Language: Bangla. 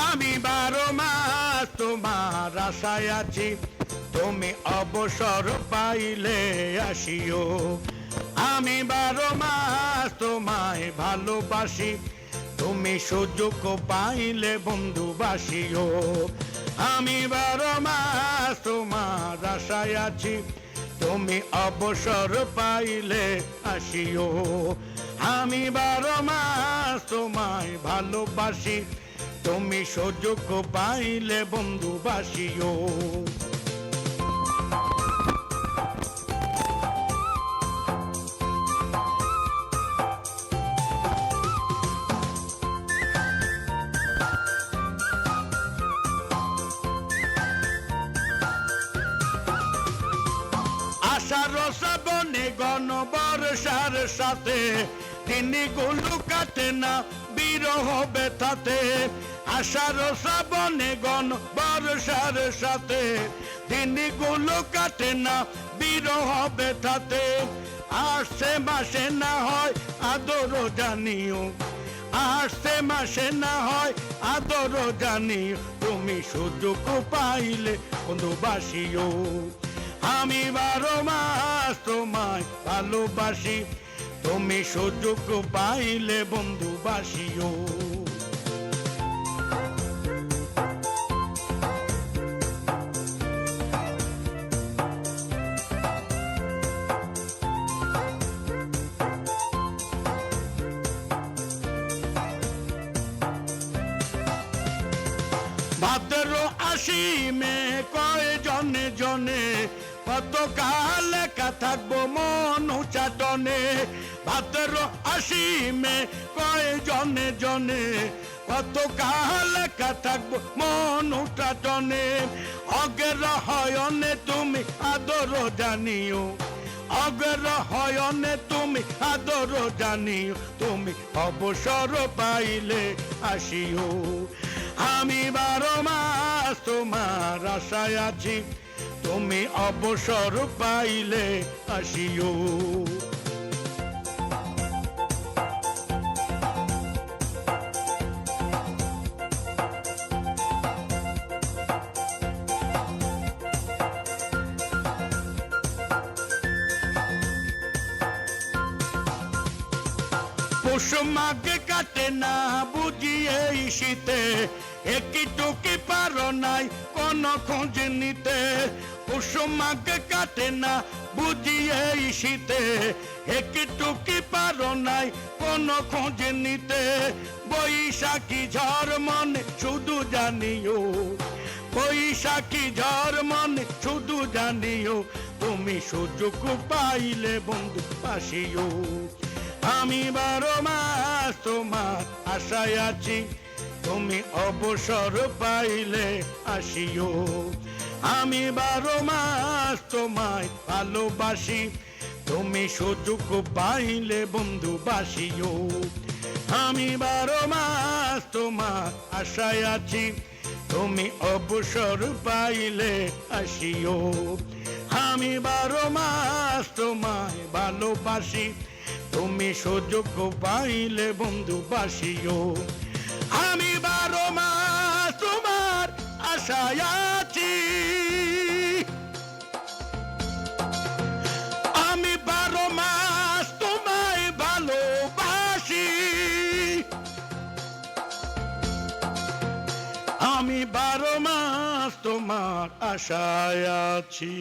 আমি 12 মাস তোমার আশায় আছি, তুমি অবসর পাইলে আসিও। আমি 12 মাস তোমায় ভালোবাসি, তুমি সুযোগ পাইলে বন্ধু বাসিও। আমি 12 মাস তোমার আশায় আছি, তুমি অবসর পাইলে আসিও। আমি 12 মাস তোমায় ভালোবাসি, তুমি সুযোগ পাইলে বন্ধু বাসিও। আষাঢ় শ্রাবণে ঘন বর্ষার সাথে দিনগুলো কাটে না বিরহ ব্যথাতে। আষাঢ় শ্রাবণে ঘন বর্ষার সাথে দিনগুলো কাটে না বিরহ ব্যথাতে। আসছে মাসে না হয় আদর জানিও, আসছে মাসে না হয় আদর জানিও, তুমি সুযোগ পাইলে বন্ধু বাসিও। আমি 12 মাস তোমায় ভালোবাসি, তুমি সুযোগ পাইলে বন্ধু বাসিও। ভাদ্র আশ্বিনে কয় জনে জনে, কত কাল একা থাকবো মন চাটনে। ভাদ্র আশ্বিনে কয় জনে জনে, কত কাল একা থাকবো মন চাটনে। অগ্রহায়ণে তুমি আদর জানিও, অগ্রহায়ণে তুমি আদর জানিও, তুমি অবসর পাইলে আসিও। আমি 12 মাস তোমার আশায় আছি, তুমি অবসর পাইলে আসিও। পৌষ মাঘ কাটে না বুঝিয়ে শীতে, একটুকি পারো নাই কোন খোঁজ নিতে। পৌষ মাঘ কাটে না বুঝিয়ে শীতে, একটুকি পারো নাই কোন খোঁজ নিতে। বৈশাখী ঝড় মনে শুধু জানিও, বৈশাখী ঝড় মনে শুধু জানিও, তুমি সুযোগ পাইলে বন্ধু আসিও। আমি 12 মাস তোমার আশায় আছি, তুমি অবসর পাইলে আসিও। আমি 12 মাস তোমায় ভালোবাসি, তুমি সুযোগ পাইলে বন্ধু বাসিও। আমি 12 মাস তোমার আশায় আছি, তুমি অবসর পাইলে আসিও। আমি 12 মাস তোমায় ভালোবাসি, তুমি সুযোগ পাইলে বন্ধু বাসিও। আমি 12 মাস তোমার আশায় আছি, আমি 12 মাস তোমায় ভালোবাসি, আমি 12 মাস তোমার আশায় আছি।